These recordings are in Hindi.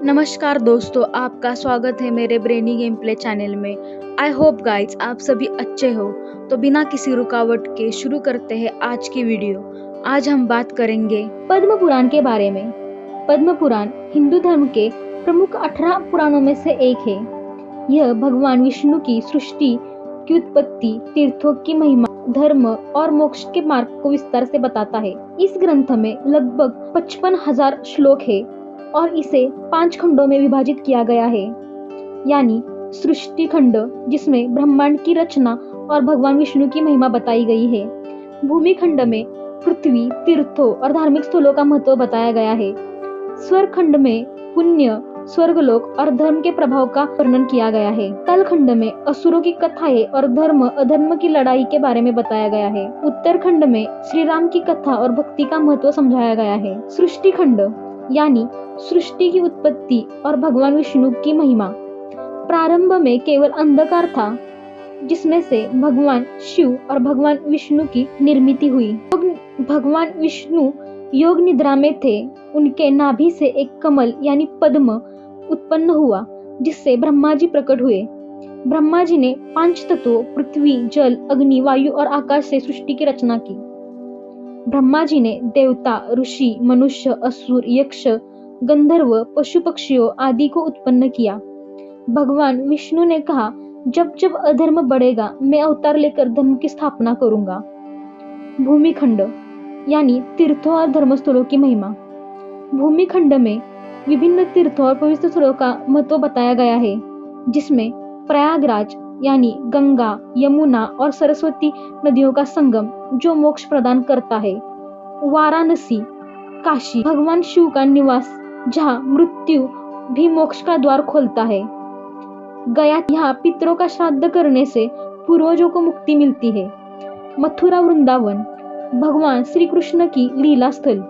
नमस्कार दोस्तों, आपका स्वागत है मेरे ब्रेनी गेम प्ले चैनल में। आई होप गाइज आप सभी अच्छे हो। तो बिना किसी रुकावट के शुरू करते हैं आज की वीडियो। आज हम बात करेंगे पद्म पुराण के बारे में। पद्म पुराण हिंदू धर्म के प्रमुख 18 पुराणों में से एक है। यह भगवान विष्णु की सृष्टि की उत्पत्ति, तीर्थों की महिमा, धर्म और मोक्ष के मार्ग को विस्तार से बताता है। इस ग्रंथ में लगभग 55,000 श्लोक है और इसे 5 खंडों में विभाजित किया गया है, यानी सृष्टि खंड जिसमें ब्रह्मांड की रचना और भगवान विष्णु की महिमा बताई गई है। भूमि खंड में पृथ्वी, तीर्थों और धार्मिक स्थलों का महत्व बताया गया है। स्वर्ग खंड में पुण्य, स्वर्गलोक और धर्म के प्रभाव का वर्णन किया गया है। तल खंड में असुरों की कथाएं और धर्म अधर्म की लड़ाई के बारे में बताया गया है। उत्तर खंड में श्री राम की कथा और भक्ति का महत्व समझाया गया है। सृष्टि खंड यानी सृष्टि की उत्पत्ति और भगवान विष्णु की महिमा। प्रारंभ में केवल अंधकार था, जिसमें से भगवान शिव और भगवान विष्णु की निर्मिति हुई। भगवान विष्णु योग निद्रा में थे। उनके नाभि से एक कमल यानी पद्म उत्पन्न हुआ, जिससे ब्रह्मा जी प्रकट हुए। ब्रह्मा जी ने 5 तत्वों पृथ्वी, जल, अग्नि, वायु और आकाश से सृष्टि की रचना की। ब्रह्मा जी ने देवता, ऋषि, मनुष्य, असुर, यक्ष, गंधर्व, पशु पक्षियों आदि को उत्पन्न किया। भगवान विष्णु ने कहा, जब जब अधर्म बढ़ेगा मैं अवतार लेकर धर्म की स्थापना करूंगा। भूमि खंड यानी तीर्थों और धर्मस्थलों की महिमा। भूमि खंड में विभिन्न तीर्थों और पवित्र स्थलों का महत्व बताया गया है, जिसमें प्रयागराज यानी गंगा, यमुना और सरस्वती नदियों का संगम जो मोक्ष प्रदान करता है। वाराणसी, काशी, भगवान शिव का निवास जहाँ मृत्यु भी मोक्ष का द्वार खोलता है। गया, यहाँ पितरों का श्राद्ध करने से पूर्वजों को मुक्ति मिलती है। मथुरा, वृंदावन, भगवान श्री कृष्ण की लीला स्थल।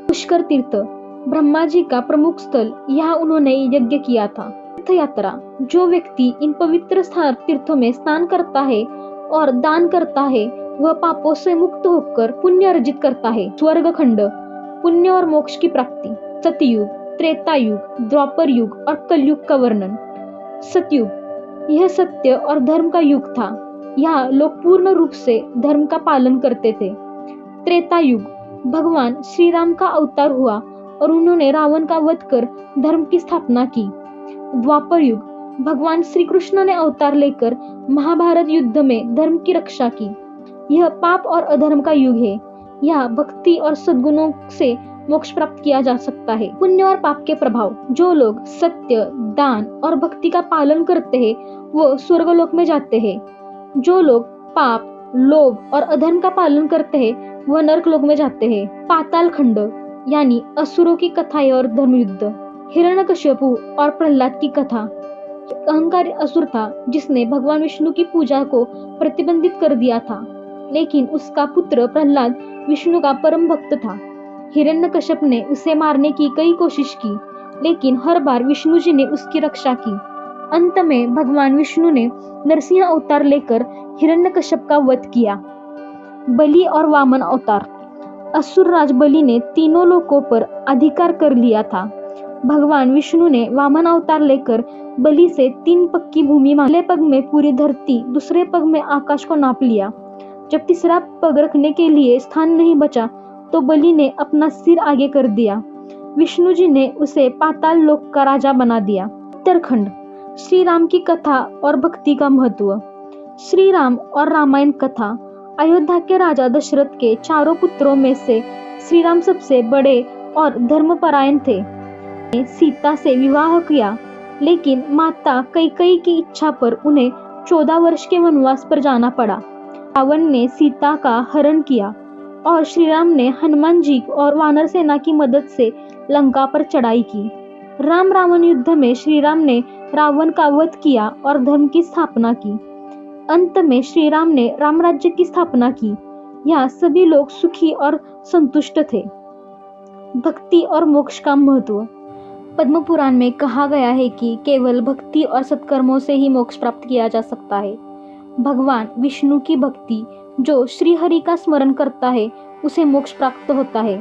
पुष्कर तीर्थ, ब्रह्मा जी का प्रमुख स्थल, यहाँ उन्होंने यज्ञ किया था। तीर्थ यात्रा, जो व्यक्ति इन पवित्र तीर्थों में स्नान करता है और दान करता है वह पापों से मुक्त होकर पुण्य अर्जित करता है। स्वर्ग खंड, पुण्य और मोक्ष की प्राप्ति। सतयुग, त्रेता युग, द्वापर युग और कलयुग का वर्णन। सतयुग, यह सत्य और धर्म का युग था। यहाँ लोग पूर्ण रूप से धर्म का पालन करते थे। त्रेता युग, भगवान श्री राम का अवतार हुआ और उन्होंने रावण का वध कर धर्म की स्थापना की। द्वापर युग, भगवान श्री कृष्ण ने अवतार लेकर महाभारत युद्ध में धर्म की रक्षा की। यह पाप और अधर्म का युग है। यहाँ भक्ति और सद्गुणों से मोक्ष प्राप्त किया जा सकता है। पुण्य और पाप के प्रभाव, जो लोग सत्य, दान और भक्ति का पालन करते हैं वो स्वर्गलोक में जाते हैं। जो लोग पाप, लोभ और अधर्म का पालन करते हैं वह नरकलोक में जाते हैं। पाताल खंड यानी असुरों की कथाएं और धर्म युद्ध। हिरण्यकश्यपु और प्रहलाद की कथा। अहंकारी असुर था जिसने भगवान विष्णु की पूजा को प्रतिबंधित कर दिया था, लेकिन उसका पुत्र प्रहलाद विष्णु का परम भक्त था। हिरण्यकश्यप ने उसे मारने की कई कोशिश की, लेकिन हर बार विष्णु जी ने उसकी रक्षा की। अंत में भगवान विष्णु ने नरसिंह अवतार लेकर हिरण्यकश्यप का वध किया। बलि और वामन अवतार। असुर राज बलि ने तीनों लोकों पर अधिकार कर लिया था। भगवान विष्णु ने वामन अवतार लेकर बलि से 3 पग की भूमि मांगी। पहले पग में पूरी धरती, दूसरे पग में आकाश को नाप लिया। जब तीसरा पग रखने के लिए स्थान नहीं बचा तो बलि ने अपना सिर आगे कर दिया। विष्णु जी ने उसे पाताल लोक का राजा बना दिया। उत्तरखंड, श्री राम की कथा और भक्ति का महत्व। श्री राम और रामायण कथा। अयोध्या के राजा दशरथ के 4 पुत्रों में से श्री राम सबसे बड़े और धर्मपरायण थे। सीता से विवाह किया, लेकिन माता कैकेयी की इच्छा पर उन्हें 14 वर्ष के वनवास पर जाना पड़ा। रावण ने सीता का हरण किया और श्री राम ने हनुमान जी और वानर सेना की मदद से लंका पर चढ़ाई की। राम रावण युद्ध में श्री राम ने रावण का वध किया और धर्म की स्थापना की। अंत में श्री राम ने राम राज्य की स्थापना की। यहाँ सभी लोग सुखी और संतुष्ट थे। भक्ति और मोक्ष का महत्व। पद्म पुराण में कहा गया है कि केवल भक्ति और सत्कर्मों से ही मोक्ष प्राप्त किया जा सकता है। भगवान विष्णु की भक्ति, जो श्री हरि का स्मरण करता है उसे मोक्ष प्राप्त होता है।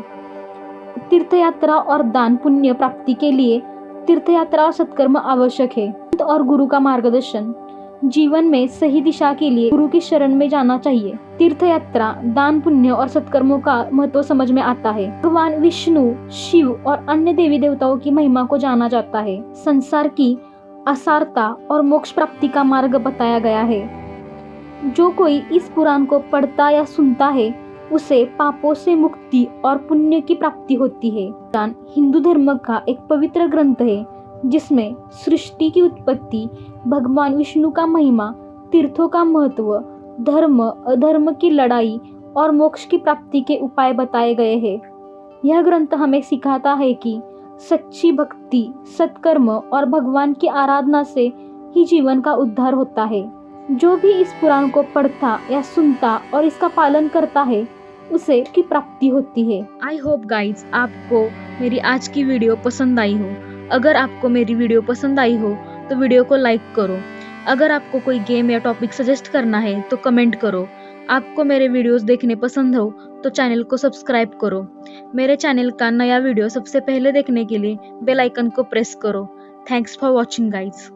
तीर्थयात्रा और दान पुण्य प्राप्ति के लिए तीर्थयात्रा और सत्कर्म आवश्यक है और गुरु का मार्गदर्शन। जीवन में सही दिशा के लिए गुरु की शरण में जाना चाहिए। तीर्थयात्रा, दान, पुण्य और सत्कर्मों का महत्व समझ में आता है। भगवान विष्णु, शिव और अन्य देवी देवताओं की महिमा को जाना जाता है। संसार की असारता और मोक्ष प्राप्ति का मार्ग बताया गया है। जो कोई इस पुराण को पढ़ता या सुनता है उसे पापों से मुक्ति और पुण्य की प्राप्ति होती है। पुराण हिंदू धर्म का एक पवित्र ग्रंथ है जिसमें सृष्टि की उत्पत्ति, भगवान विष्णु का महिमा, तीर्थों का महत्व, धर्म अधर्म की लड़ाई और मोक्ष की प्राप्ति के उपाय बताए गए हैं। यह ग्रंथ हमें सिखाता है कि सच्ची भक्ति, सत्कर्म और भगवान की आराधना से ही जीवन का उद्धार होता है। जो भी इस पुराण को पढ़ता या सुनता और इसका पालन करता है उसे की प्राप्ति होती है। आई होप गाइज आपको मेरी आज की वीडियो पसंद आई हो। अगर आपको मेरी वीडियो पसंद आई हो तो वीडियो को लाइक करो। अगर आपको कोई गेम या टॉपिक सजेस्ट करना है तो कमेंट करो। आपको मेरे वीडियोस देखने पसंद हो तो चैनल को सब्सक्राइब करो। मेरे चैनल का नया वीडियो सबसे पहले देखने के लिए बेल आइकन को प्रेस करो। Thanks for watching guys.